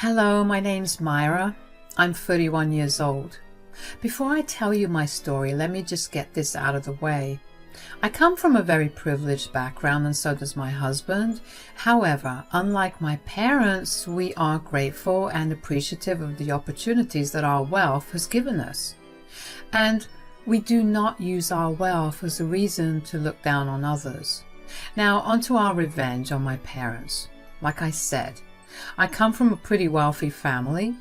Hello, my name's Myra. I'm 31 years old. Before I tell you my story, let me just get this out of the way. I come from a very privileged background, and so does my husband. However, unlike my parents, we are grateful and appreciative of the opportunities that our wealth has given us. And we do not use our wealth as a reason to look down on others. Now, onto our revenge on my parents. Like I said, I come from a pretty wealthy family,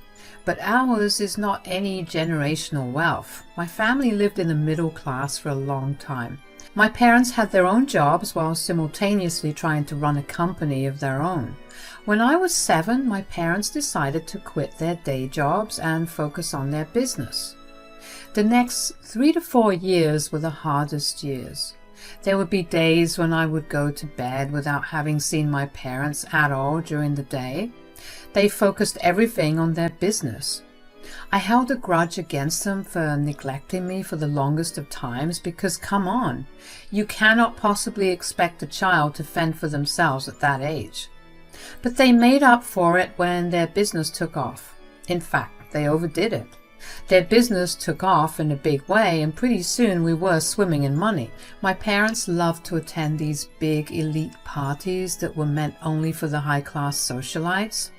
but ours is not any generational wealth. My family lived in the middle class for a long time. My parents had their own jobs while simultaneously trying to run a company of their own. When I was 7, my parents decided to quit their day jobs and focus on their business. The next 3 to 4 years were the hardest years. There would be days when I would go to bed without having seen my parents at all during the day. They focused everything on their business. I held a grudge against them for neglecting me for the longest of times because, come on, you cannot possibly expect a child to fend for themselves at that age. But they made up for it when their business took off. In fact, they overdid it. Their business took off in a big way, and pretty soon we were swimming in money. My parents loved to attend these big elite parties that were meant only for the high-class socialites.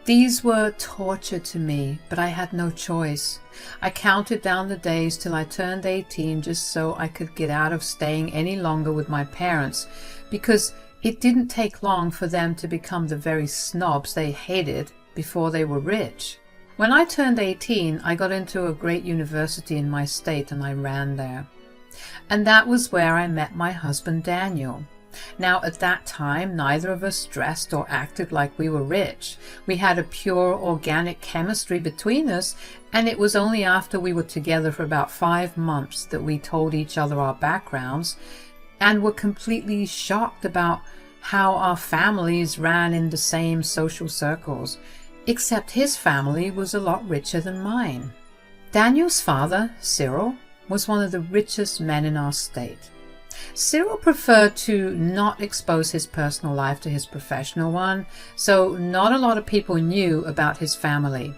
These were torture to me, but I had no choice. I counted down the days till I turned 18 just so I could get out of staying any longer with my parents, because it didn't take long for them to become the very snobs they hated before they were rich. When I turned 18, I got into a great university in my state and I ran there. And that was where I met my husband Daniel. Now, at that time, neither of us dressed or acted like we were rich. We had a pure organic chemistry between us, and it was only after we were together for about 5 months that we told each other our backgrounds and were completely shocked about how our families ran in the same social circles. Except his family was a lot richer than mine. Daniel's father, Cyril, was one of the richest men in our state. Cyril preferred to not expose his personal life to his professional one, so not a lot of people knew about his family.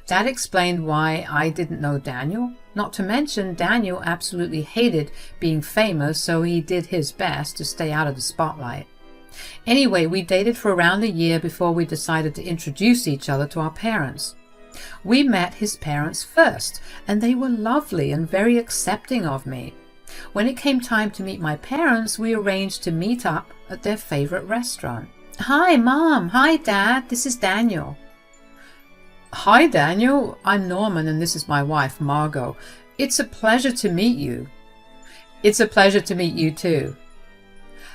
That explained why I didn't know Daniel. Not to mention, Daniel absolutely hated being famous, so he did his best to stay out of the spotlight. Anyway, we dated for around a year before we decided to introduce each other to our parents. We met his parents first, and they were lovely and very accepting of me. When it came time to meet my parents, we arranged to meet up at their favorite restaurant. "Hi, Mom. Hi, Dad. This is Daniel." "Hi, Daniel. I'm Norman, and this is my wife, Margot. It's a pleasure to meet you." "It's a pleasure to meet you, too."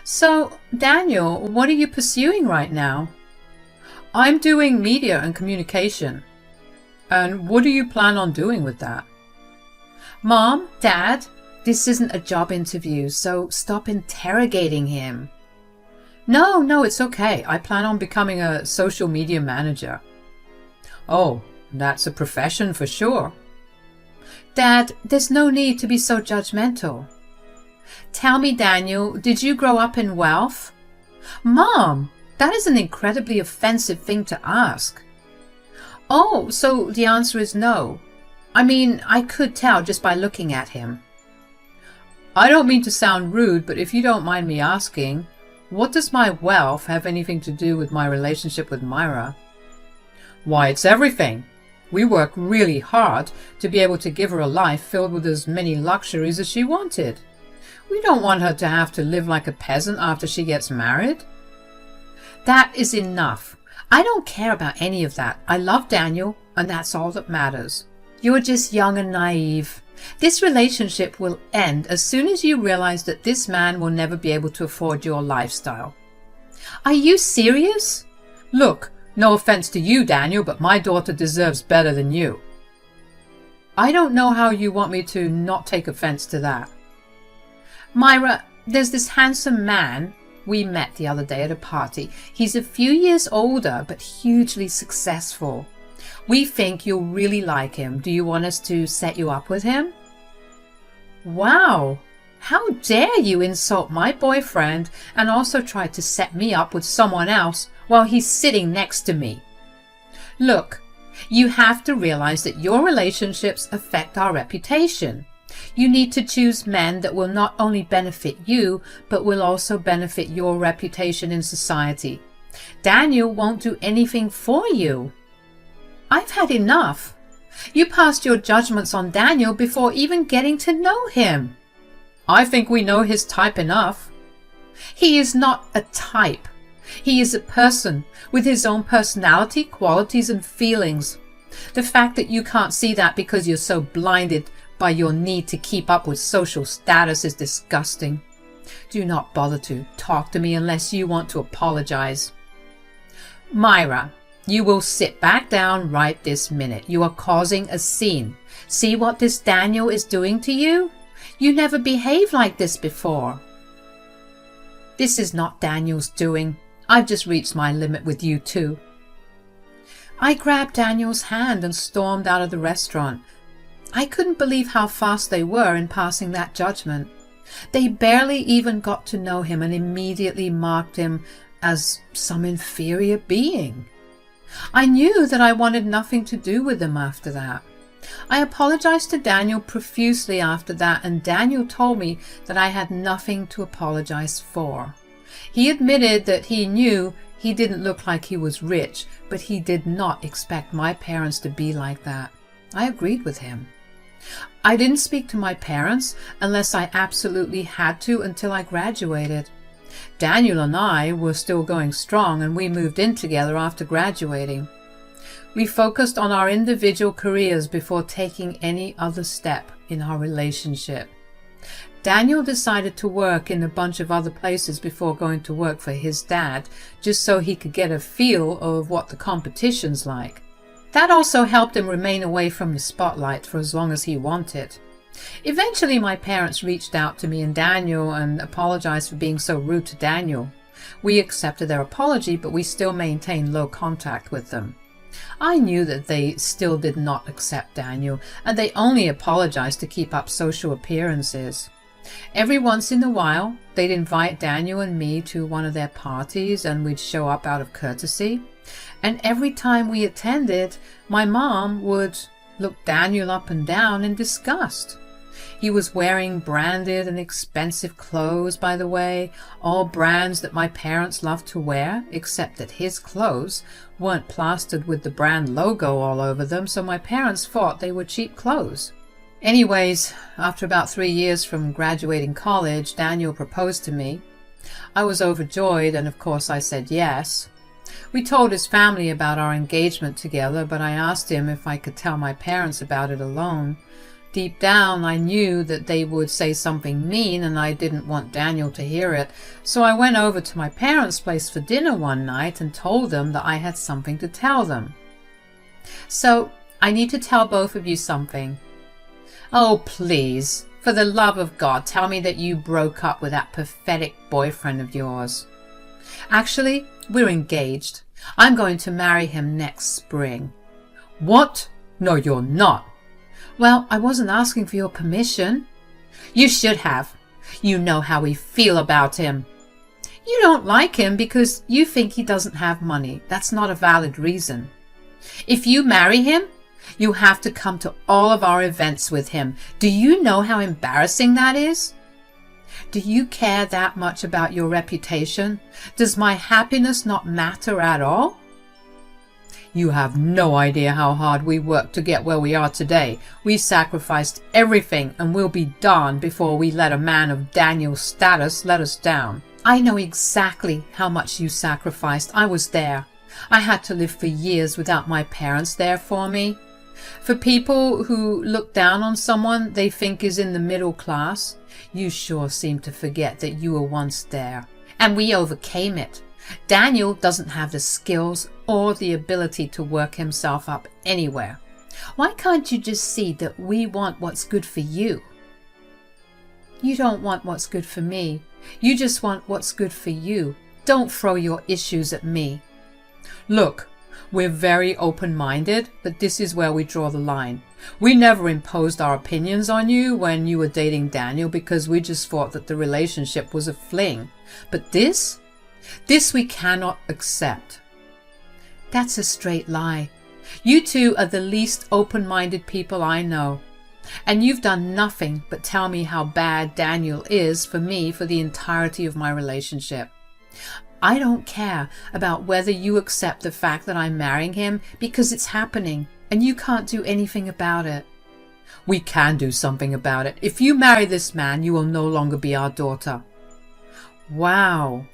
"So, Daniel, what are you pursuing right now?" "I'm doing media and communication." "And what do you plan on doing with that?" "Mom, Dad, this isn't a job interview, so stop interrogating him." No, it's okay. I plan on becoming a social media manager." "Oh, that's a profession for sure." "Dad, there's no need to be so judgmental." "Tell me, Daniel, did you grow up in wealth?" "Mom, that is an incredibly offensive thing to ask." "Oh, so the answer is no. I mean, I could tell just by looking at him." "I don't mean to sound rude, but if you don't mind me asking, what does my wealth have anything to do with my relationship with Myra?" "Why, it's everything. We work really hard to be able to give her a life filled with as many luxuries as she wanted. We don't want her to have to live like a peasant after she gets married." "That is enough. I don't care about any of that. I love Daniel, and that's all that matters. You're just young and naive. This relationship will end as soon as you realize that this man will never be able to afford your lifestyle." "Are you serious?" "Look, no offense to you, Daniel, but my daughter deserves better than you." "I don't know how you want me to not take offense to that." "Myra, there's this handsome man we met the other day at a party. He's a few years older, but hugely successful. We think you'll really like him. Do you want us to set you up with him?" "Wow, how dare you insult my boyfriend and also try to set me up with someone else while he's sitting next to me?" Look, you have to realize that your relationships affect our reputation. You need to choose men that will not only benefit you, but will also benefit your reputation in society. Daniel won't do anything for you. I've had enough. You passed your judgments on Daniel before even getting to know him. I think we know his type enough. He is not a type. He is a person with his own personality, qualities, and feelings. The fact that you can't see that because you're so blinded by your need to keep up with social status is disgusting. Do not bother to talk to me unless you want to apologize. Myra, you will sit back down right this minute. You are causing a scene. See what this Daniel is doing to you? You never behaved like this before. This is not Daniel's doing. I've just reached my limit with you too. I grabbed Daniel's hand and stormed out of the restaurant. I couldn't believe how fast they were in passing that judgment. They barely even got to know him and immediately marked him as some inferior being. I knew that I wanted nothing to do with them after that. I apologized to Daniel profusely after that, and Daniel told me that I had nothing to apologize for. He admitted that he knew he didn't look like he was rich, but he did not expect my parents to be like that. I agreed with him. I didn't speak to my parents unless I absolutely had to until I graduated. Daniel and I were still going strong, and we moved in together after graduating. We focused on our individual careers before taking any other step in our relationship. Daniel decided to work in a bunch of other places before going to work for his dad, just so he could get a feel of what the competition's like. That also helped him remain away from the spotlight for as long as he wanted. Eventually my parents reached out to me and Daniel and apologized for being so rude to Daniel. We accepted their apology, but we still maintained low contact with them. I knew that they still did not accept Daniel, and they only apologized to keep up social appearances. Every once in a while, they'd invite Daniel and me to one of their parties, and we'd show up out of courtesy. And every time we attended, my mom would look Daniel up and down in disgust. He was wearing branded and expensive clothes, by the way, all brands that my parents loved to wear, except that his clothes weren't plastered with the brand logo all over them, so my parents thought they were cheap clothes. Anyways, after about 3 years from graduating college, Daniel proposed to me. I was overjoyed, and of course I said yes. We told his family about our engagement together, but I asked him if I could tell my parents about it alone. Deep down, I knew that they would say something mean, and I didn't want Daniel to hear it, so I went over to my parents' place for dinner one night and told them that I had something to tell them. So, I need to tell both of you something. Oh, please, for the love of God, tell me that you broke up with that pathetic boyfriend of yours. Actually, we're engaged. I'm going to marry him next spring. What? No, you're not. Well, I wasn't asking for your permission. You should have. You know how we feel about him. You don't like him because you think he doesn't have money. That's not a valid reason. If you marry him, you have to come to all of our events with him. Do you know how embarrassing that is? Do you care that much about your reputation? Does my happiness not matter at all? You have no idea how hard we worked to get where we are today. We sacrificed everything, and we'll be darned before we let a man of Daniel's status let us down. I know exactly how much you sacrificed. I was there. I had to live for years without my parents there for me. For people who look down on someone they think is in the middle class, you sure seem to forget that you were once there. And we overcame it. Daniel doesn't have the skills or the ability to work himself up anywhere. Why can't you just see that we want what's good for you? You don't want what's good for me. You just want what's good for you. Don't throw your issues at me. Look, we're very open-minded, but this is where we draw the line. We never imposed our opinions on you when you were dating Daniel because we just thought that the relationship was a fling. But this we cannot accept. That's a straight lie. You two are the least open-minded people I know. And you've done nothing but tell me how bad Daniel is for me for the entirety of my relationship. I don't care about whether you accept the fact that I'm marrying him because it's happening and you can't do anything about it. We can do something about it. If you marry this man, you will no longer be our daughter. Wow.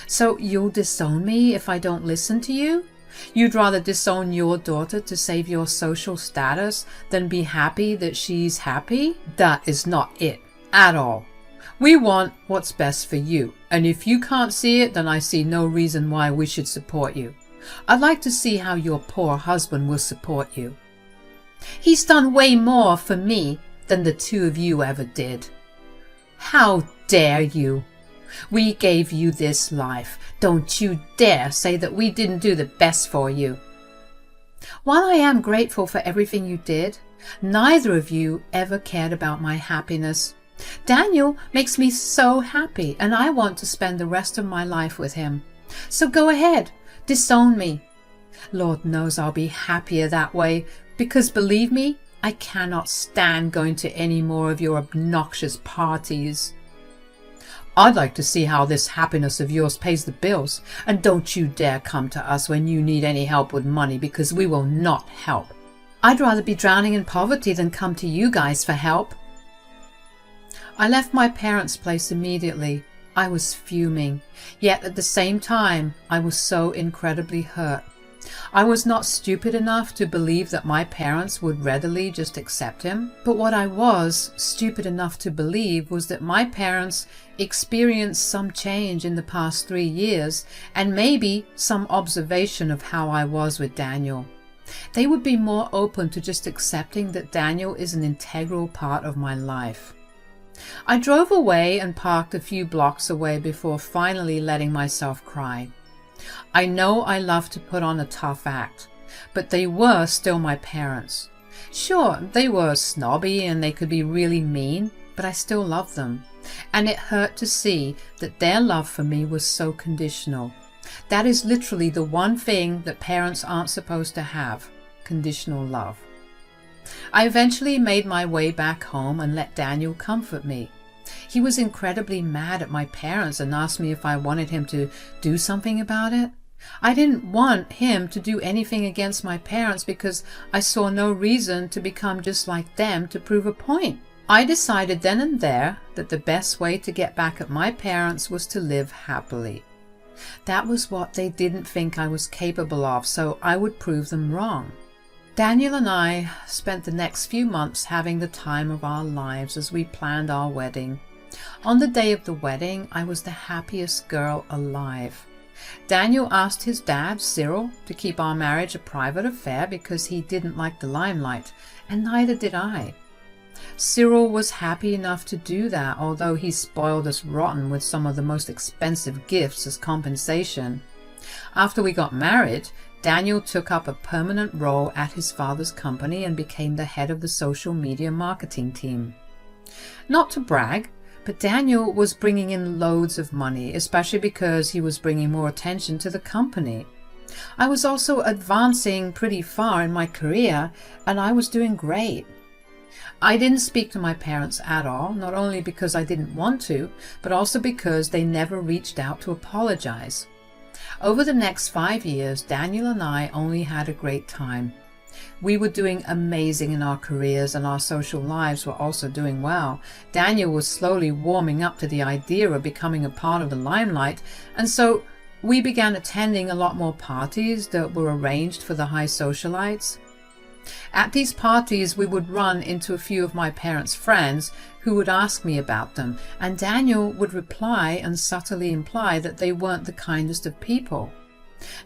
So you'll disown me if I don't listen to you? You'd rather disown your daughter to save your social status than be happy that she's happy? That is not it at all. We want what's best for you, and if you can't see it, then I see no reason why we should support you. I'd like to see how your poor husband will support you. He's done way more for me than the two of you ever did. How dare you? We gave you this life. Don't you dare say that we didn't do the best for you. While I am grateful for everything you did, neither of you ever cared about my happiness. Daniel makes me so happy, and I want to spend the rest of my life with him. So go ahead, disown me. Lord knows I'll be happier that way, because believe me, I cannot stand going to any more of your obnoxious parties. I'd like to see how this happiness of yours pays the bills, and don't you dare come to us when you need any help with money, because we will not help. I'd rather be drowning in poverty than come to you guys for help. I left my parents' place immediately. I was fuming, yet at the same time I was so incredibly hurt. I was not stupid enough to believe that my parents would readily just accept him, but what I was stupid enough to believe was that my parents experienced some change in the past 3 years and maybe some observation of how I was with Daniel. They would be more open to just accepting that Daniel is an integral part of my life. I drove away and parked a few blocks away before finally letting myself cry. I know I love to put on a tough act, but they were still my parents. Sure, they were snobby and they could be really mean, but I still loved them. And it hurt to see that their love for me was so conditional. That is literally the one thing that parents aren't supposed to have, conditional love. I eventually made my way back home and let Daniel comfort me. He was incredibly mad at my parents and asked me if I wanted him to do something about it. I didn't want him to do anything against my parents because I saw no reason to become just like them to prove a point. I decided then and there that the best way to get back at my parents was to live happily. That was what they didn't think I was capable of, so I would prove them wrong. Daniel and I spent the next few months having the time of our lives as we planned our wedding. On the day of the wedding, I was the happiest girl alive. Daniel asked his dad, Cyril, to keep our marriage a private affair because he didn't like the limelight, and neither did I. Cyril was happy enough to do that, although he spoiled us rotten with some of the most expensive gifts as compensation. After we got married, Daniel took up a permanent role at his father's company and became the head of the social media marketing team. Not to brag, but Daniel was bringing in loads of money, especially because he was bringing more attention to the company. I was also advancing pretty far in my career, and I was doing great. I didn't speak to my parents at all, not only because I didn't want to, but also because they never reached out to apologize. Over the next 5 years, Daniel and I only had a great time. We were doing amazing in our careers and our social lives were also doing well. Daniel was slowly warming up to the idea of becoming a part of the limelight, and so we began attending a lot more parties that were arranged for the high socialites. At these parties, we would run into a few of my parents' friends who would ask me about them, and Daniel would reply and subtly imply that they weren't the kindest of people.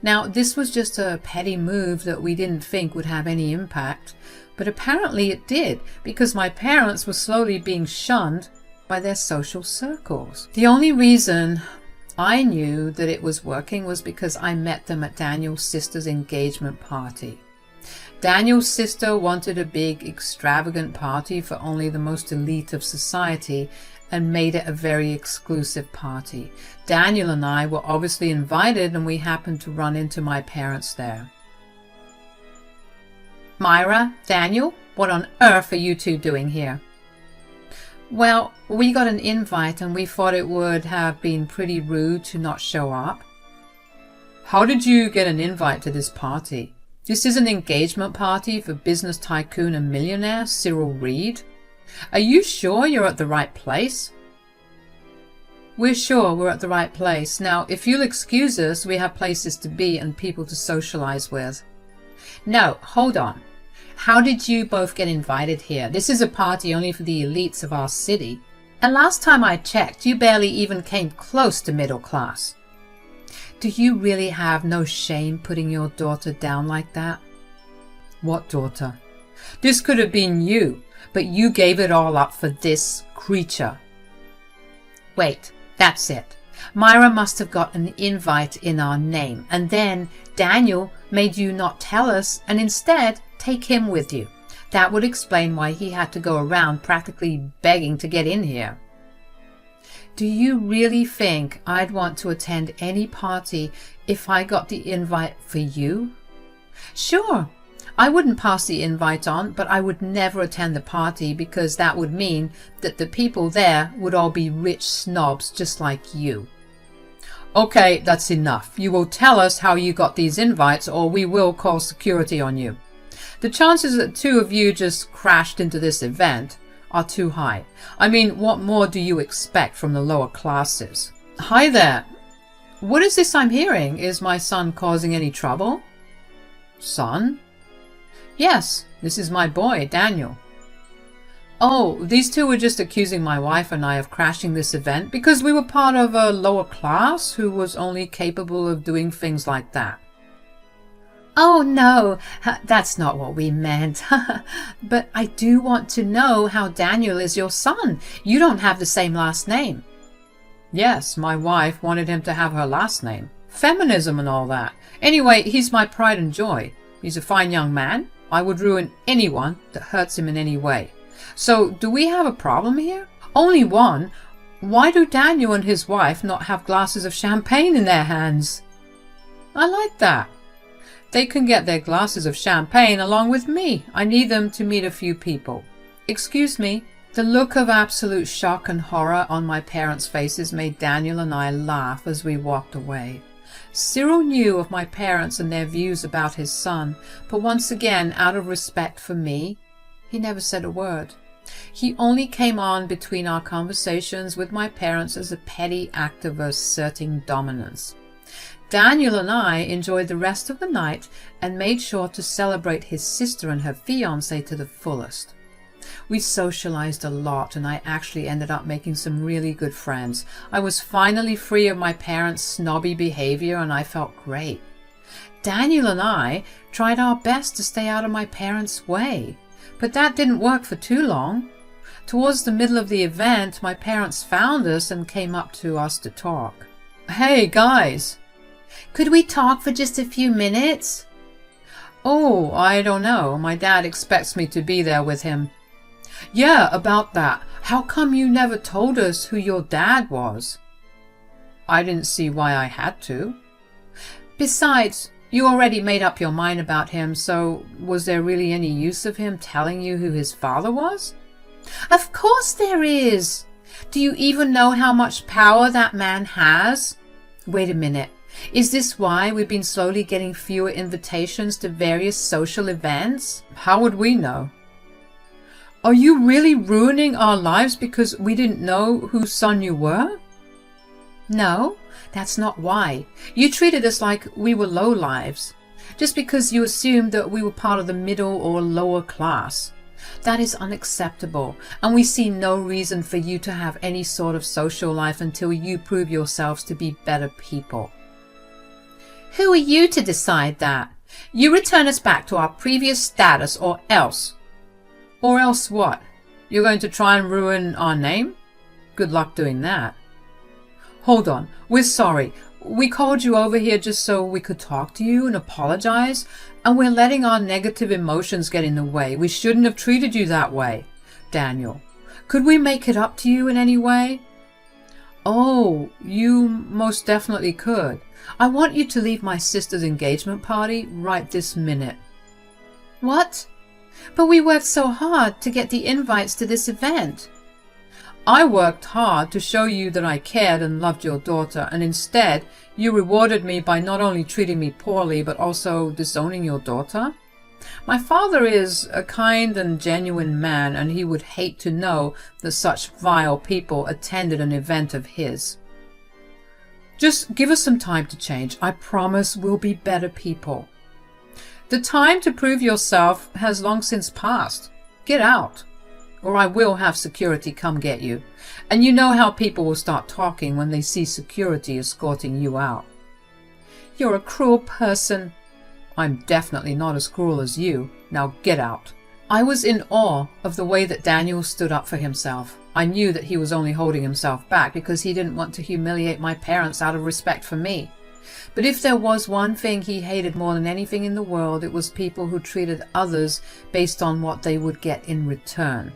Now, this was just a petty move that we didn't think would have any impact, but apparently it did, because my parents were slowly being shunned by their social circles. The only reason I knew that it was working was because I met them at Daniel's sister's engagement party. Daniel's sister wanted a big, extravagant party for only the most elite of society and made it a very exclusive party. Daniel and I were obviously invited, and we happened to run into my parents there. Myra, Daniel, what on earth are you two doing here? Well, we got an invite and we thought it would have been pretty rude to not show up. How did you get an invite to this party? This is an engagement party for business tycoon and millionaire Cyril Reed. Are you sure you're at the right place? We're sure we're at the right place. Now, if you'll excuse us, we have places to be and people to socialize with. No, hold on. How did you both get invited here? This is a party only for the elites of our city. And last time I checked, you barely even came close to middle class. Do you really have no shame putting your daughter down like that? What daughter? This could have been you, but you gave it all up for this creature. Wait, that's it. Myra must have got an invite in our name, and then Daniel made you not tell us and instead take him with you. That would explain why he had to go around practically begging to get in here. Do you really think I'd want to attend any party if I got the invite for you? Sure, I wouldn't pass the invite on, but I would never attend the party because that would mean that the people there would all be rich snobs just like you. Okay, that's enough. You will tell us how you got these invites or we will call security on you. The chances that two of you just crashed into this event are too high. I mean, what more do you expect from the lower classes? Hi there. What is this I'm hearing? Is my son causing any trouble? Son? Yes, this is my boy, Daniel. Oh, these two were just accusing my wife and I of crashing this event because we were part of a lower class who was only capable of doing things like that. Oh no, that's not what we meant. But I do want to know how Daniel is your son. You don't have the same last name. Yes, my wife wanted him to have her last name. Feminism and all that. Anyway, he's my pride and joy. He's a fine young man. I would ruin anyone that hurts him in any way. So, do we have a problem here? Only one. Why do Daniel and his wife not have glasses of champagne in their hands? I like that. They can get their glasses of champagne along with me. I need them to meet a few people. Excuse me. The look of absolute shock and horror on my parents' faces made Daniel and I laugh as we walked away. Cyril knew of my parents and their views about his son, but once again, out of respect for me, he never said a word. He only came on between our conversations with my parents as a petty act of asserting dominance. Daniel and I enjoyed the rest of the night and made sure to celebrate his sister and her fiancé to the fullest. We socialized a lot and I actually ended up making some really good friends. I was finally free of my parents' snobby behavior and I felt great. Daniel and I tried our best to stay out of my parents' way, but that didn't work for too long. Towards the middle of the event, my parents found us and came up to us to talk. Hey, guys! Could we talk for just a few minutes? Oh, I don't know. My dad expects me to be there with him. Yeah, about that. How come you never told us who your dad was? I didn't see why I had to. Besides, you already made up your mind about him, so was there really any use of him telling you who his father was? Of course there is. Do you even know how much power that man has? Wait a minute. Is this why we've been slowly getting fewer invitations to various social events? How would we know? Are you really ruining our lives because we didn't know whose son you were? No, that's not why. You treated us like we were lowlives, just because you assumed that we were part of the middle or lower class. That is unacceptable, and we see no reason for you to have any sort of social life until you prove yourselves to be better people. Who are you to decide that? You return us back to our previous status or else. Or else what? You're going to try and ruin our name? Good luck doing that. Hold on, we're sorry. We called you over here just so we could talk to you and apologize, and we're letting our negative emotions get in the way. We shouldn't have treated you that way. Daniel, could we make it up to you in any way? Oh, you most definitely could. I want you to leave my sister's engagement party right this minute. What? But we worked so hard to get the invites to this event. I worked hard to show you that I cared and loved your daughter, and instead you rewarded me by not only treating me poorly but also disowning your daughter? My father is a kind and genuine man, and he would hate to know that such vile people attended an event of his. Just give us some time to change. I promise we'll be better people. The time to prove yourself has long since passed. Get out, or I will have security come get you. And you know how people will start talking when they see security escorting you out. You're a cruel person. I'm definitely not as cruel as you. Now get out. I was in awe of the way that Daniel stood up for himself. I knew that he was only holding himself back because he didn't want to humiliate my parents out of respect for me. But if there was one thing he hated more than anything in the world, it was people who treated others based on what they would get in return.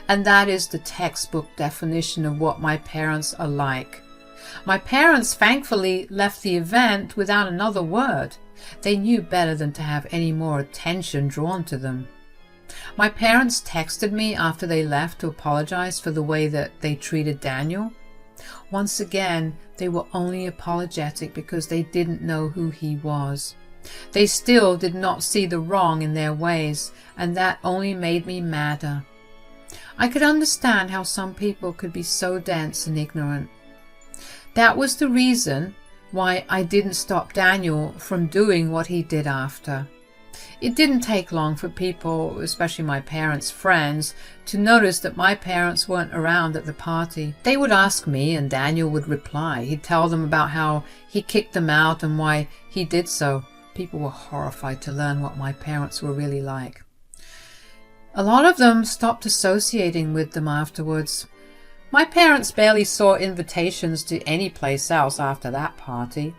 And that is the textbook definition of what my parents are like. My parents thankfully left the event without another word. They knew better than to have any more attention drawn to them. My parents texted me after they left to apologize for the way that they treated Daniel. Once again, they were only apologetic because they didn't know who he was. They still did not see the wrong in their ways, and that only made me madder. I could understand how some people could be so dense and ignorant. That was the reason why I didn't stop Daniel from doing what he did after. It didn't take long for people, especially my parents' friends, to notice that my parents weren't around at the party. They would ask me and Daniel would reply. He'd tell them about how he kicked them out and why he did so. People were horrified to learn what my parents were really like. A lot of them stopped associating with them afterwards. My parents barely saw invitations to any place else after that party.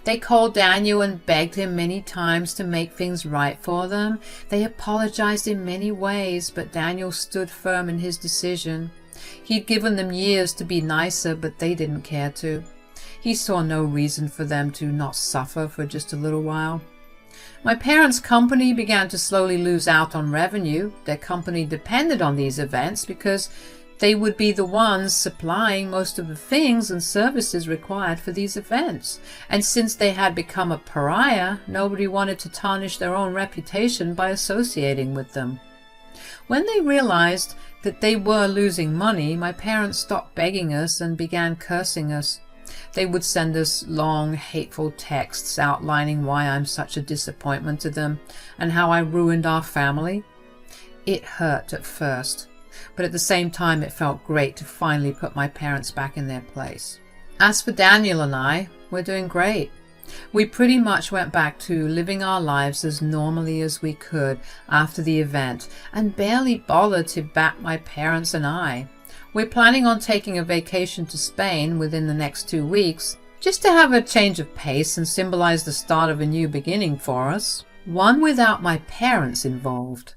They called Daniel and begged him many times to make things right for them. They apologized in many ways, but Daniel stood firm in his decision. He'd given them years to be nicer, but they didn't care to. He saw no reason for them to not suffer for just a little while. My parents' company began to slowly lose out on revenue. Their company depended on these events because they would be the ones supplying most of the things and services required for these events. And since they had become a pariah, nobody wanted to tarnish their own reputation by associating with them. When they realized that they were losing money, my parents stopped begging us and began cursing us. They would send us long, hateful texts outlining why I'm such a disappointment to them and how I ruined our family. It hurt at first, but at the same time it felt great to finally put my parents back in their place. As for Daniel and I, we're doing great. We pretty much went back to living our lives as normally as we could after the event and barely bothered to bat my parents and I. We're planning on taking a vacation to Spain within the next 2 weeks, just to have a change of pace and symbolize the start of a new beginning for us, one without my parents involved.